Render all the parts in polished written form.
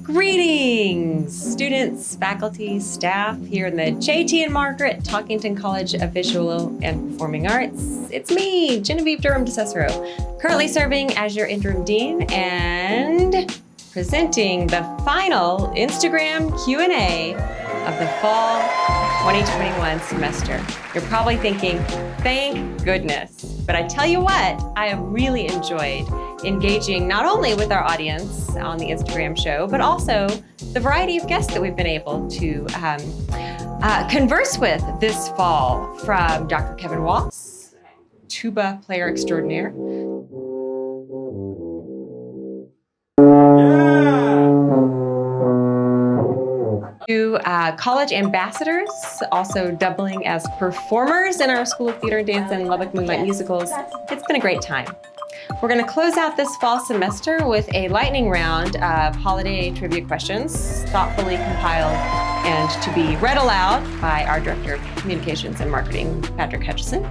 Greetings, students, faculty, staff here in the JT and Margaret Talkington College of Visual and Performing Arts. It's me, Genevieve Durham DeCesaro, currently serving as your interim dean and presenting the final Instagram Q&A of the fall 2021 semester. You're probably thinking, thank goodness. But I tell you what, I have really enjoyed engaging not only with our audience on the Instagram show, but also the variety of guests that we've been able to converse with this fall, from Dr. Kevin Waltz, tuba player extraordinaire, to college ambassadors, also doubling as performers in our School of Theater and Dance and Lubbock Moonlight Musicals. It's been a great time. We're going to close out this fall semester with a lightning round of holiday trivia questions, thoughtfully compiled and to be read aloud by our Director of Communications and Marketing, Patrick Hutchison.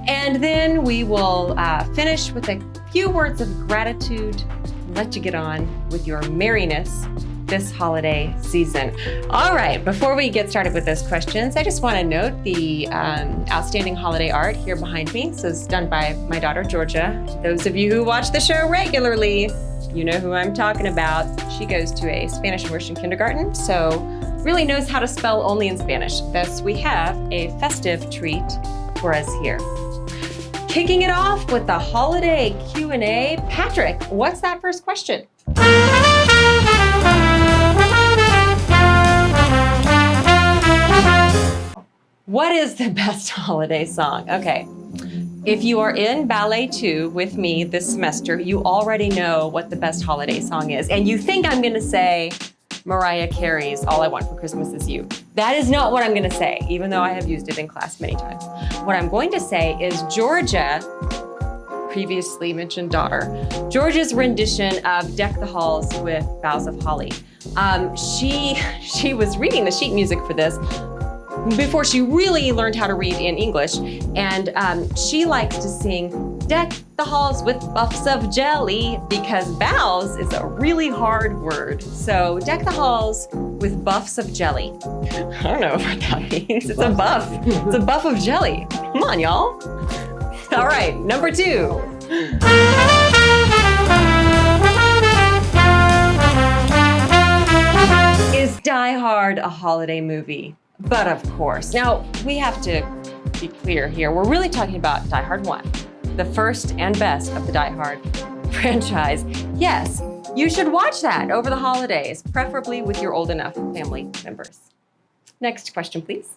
And then we will finish with a few words of gratitude and let you get on with your merriness this holiday season. All right, before we get started with those questions, I just want to note the outstanding holiday art here behind me. So it's done by my daughter, Georgia. Those of you who watch the show regularly, you know who I'm talking about. She goes to a Spanish immersion kindergarten, so really knows how to spell only in Spanish. Thus, we have a festive treat for us here. Kicking it off with the holiday Q&A. Patrick, what's that first question? What is the best holiday song? Okay, if you are in Ballet 2 with me this semester, you already know what the best holiday song is. And you think I'm gonna say Mariah Carey's All I Want for Christmas Is You. That is not what I'm gonna say, even though I have used it in class many times. What I'm going to say is Georgia, previously mentioned daughter, Georgia's rendition of Deck the Halls with Boughs of Holly. She was reading the sheet music for this before she really learned how to read in English, and she likes to sing Deck the Halls with Buffs of Jelly because boughs is a really hard word. So Deck the Halls with Buffs of Jelly. I don't know what that means. It's a buff. It's a buff of jelly. Come on, y'all. All right, number 2. Is Die Hard a holiday movie? But of course. Now, we have to be clear here. We're really talking about Die Hard 1, the first and best of the Die Hard franchise. Yes, you should watch that over the holidays, preferably with your old enough family members. Next question, please.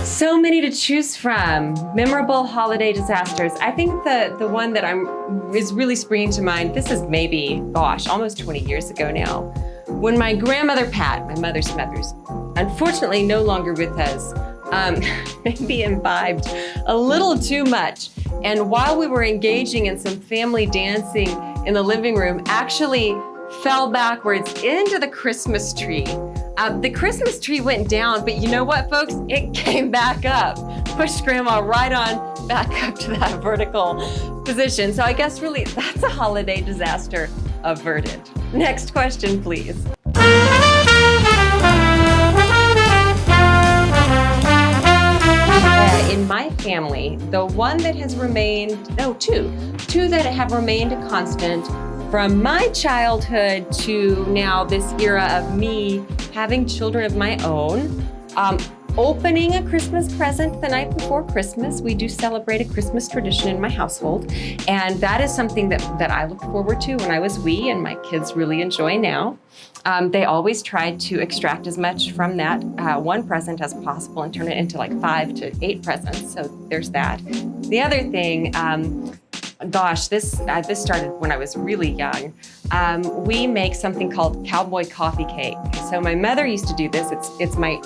So many to choose from. Memorable holiday disasters. I think the one that is really springing to mind, this is maybe, gosh, almost 20 years ago now, when my grandmother Pat, my mother Smothers, unfortunately no longer with us, maybe imbibed a little too much. And while we were engaging in some family dancing in the living room, actually fell backwards into the Christmas tree. The Christmas tree went down, but you know what, folks? It came back up. Pushed Grandma right on back up to that vertical position. So I guess really that's a holiday disaster averted. Next question, please. In my family, the one that has remained, two that have remained constant from my childhood to now this era of me having children of my own, opening a Christmas present the night before Christmas. We do celebrate a Christmas tradition in my household, and that is something that I looked forward to when I was wee, and my kids really enjoy now. They always tried to extract as much from that one present as possible and turn it into like 5 to 8 presents, so there's that. The other thing, gosh, this started when I was really young. We make something called cowboy coffee cake. So my mother used to do this. It's my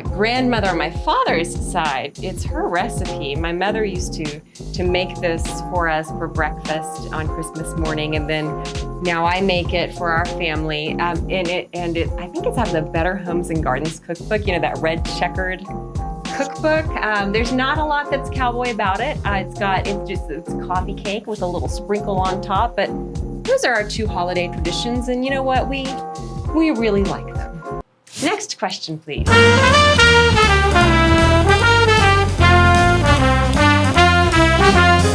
grandmother on my father's side. It's her recipe. My mother used to make this for us for breakfast on Christmas morning, and then now I make it for our family. I think it's out of the Better Homes and Gardens cookbook. You know, that red checkered cookbook. There's not a lot that's cowboy about it. It's coffee cake with a little sprinkle on top, but those are our 2 holiday traditions, and you know what? We really like them. Next question, please.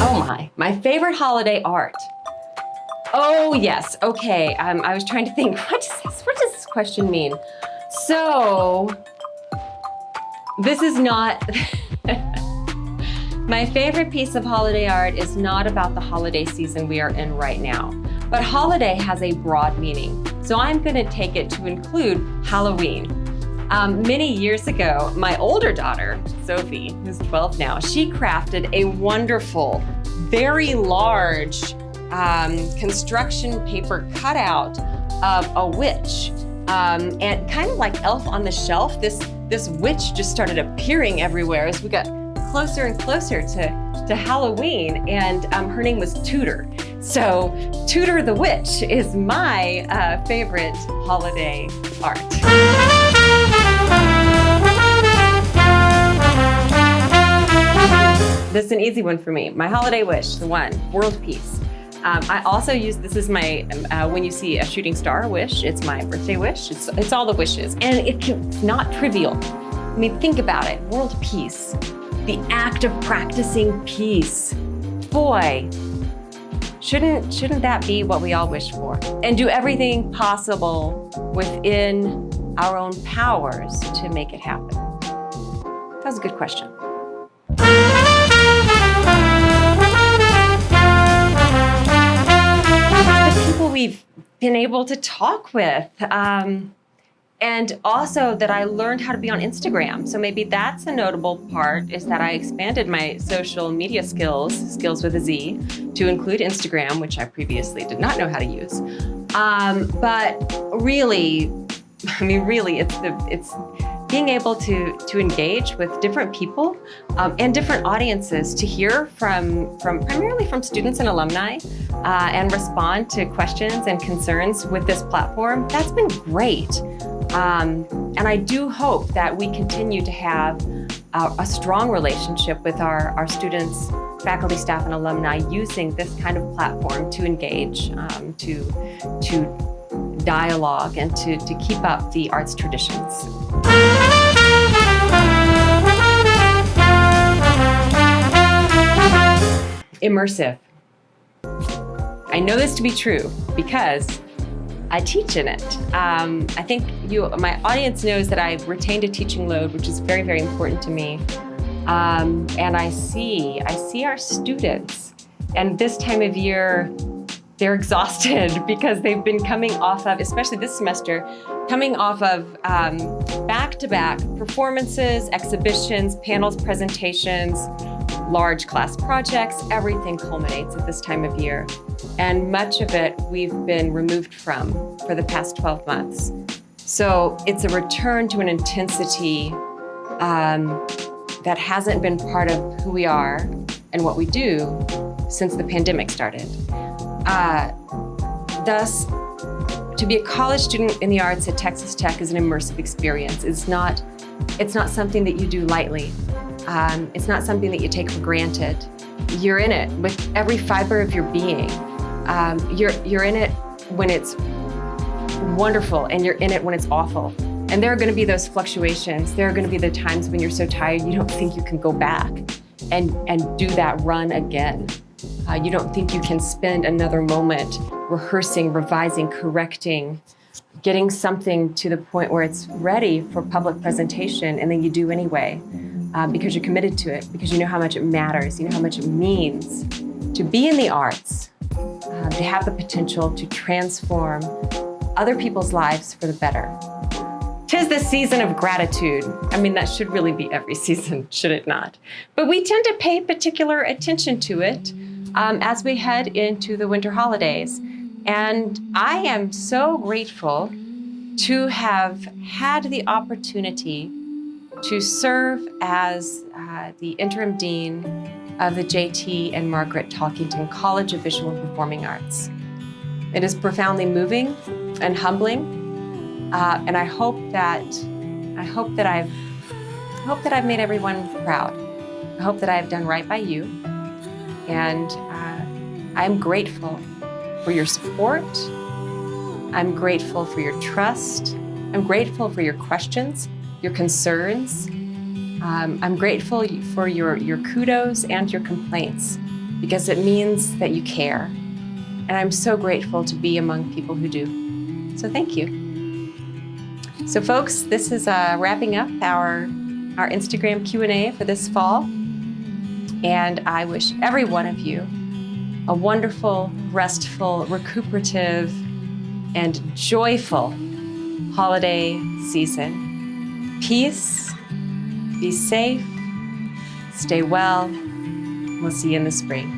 Oh my favorite holiday art. Oh yes, okay. I was trying to think, what does this question mean? So, this is not, my favorite piece of holiday art is not about the holiday season we are in right now, but holiday has a broad meaning. So I'm gonna take it to include Halloween. Many years ago, my older daughter, Sophie, who's 12 now, she crafted a wonderful, very large construction paper cutout of a witch. And kind of like Elf on the Shelf, this witch just started appearing everywhere as we got closer and closer to Halloween, and her name was Tudor. So Tudor the Witch is my favorite holiday art. This is an easy one for me. My holiday wish, the one, world peace. I also use, this is my, when you see a shooting star wish, it's my birthday wish. It's all the wishes, and it's not trivial. I mean, think about it, world peace, the act of practicing peace. Boy, shouldn't that be what we all wish for? And do everything possible within our own powers to make it happen? That was a good question. The people we've been able to talk with, and also that I learned how to be on Instagram. So maybe that's a notable part, is that I expanded my social media skills with a Z, to include Instagram, which I previously did not know how to use. But really, it's being able to engage with different people and different audiences, to hear primarily from students and alumni, and respond to questions and concerns with this platform. That's been great. And I do hope that we continue to have a strong relationship with our students, faculty, staff, and alumni, using this kind of platform to engage, to dialogue, and to keep up the arts traditions. Immersive. I know this to be true because I teach in it. I think my audience knows that I've retained a teaching load, which is very, very important to me. And I see our students, and this time of year, they're exhausted because they've been coming off of, especially this semester, coming off of back-to-back performances, exhibitions, panels, presentations, large class projects. Everything culminates at this time of year. And much of it we've been removed from for the past 12 months. So it's a return to an intensity that hasn't been part of who we are and what we do since the pandemic started. Thus, to be a college student in the arts at Texas Tech is an immersive experience. It's not something that you do lightly. It's not something that you take for granted. You're in it with every fiber of your being. You're in it when it's wonderful, and you're in it when it's awful. And there are going to be those fluctuations. There are going to be the times when you're so tired you don't think you can go back and do that run again. You don't think you can spend another moment rehearsing, revising, correcting, getting something to the point where it's ready for public presentation, and then you do anyway, because you're committed to it, because you know how much it matters, you know how much it means to be in the arts, to have the potential to transform other people's lives for the better. 'Tis the season of gratitude. I mean, that should really be every season, should it not? But we tend to pay particular attention to it as we head into the winter holidays. And I am so grateful to have had the opportunity to serve as the interim dean of the JT and Margaret Talkington College of Visual and Performing Arts. It is profoundly moving and humbling, and I hope that I've hope that I've made everyone proud. I hope that I've done right by you. And I'm grateful for your support. I'm grateful for your trust. I'm grateful for your questions, your concerns. I'm grateful for your kudos and your complaints, because it means that you care. And I'm so grateful to be among people who do. So thank you. So folks, this is wrapping up our Instagram Q&A for this fall. And I wish every one of you a wonderful, restful, recuperative, and joyful holiday season. Peace, be safe, stay well. We'll see you in the spring.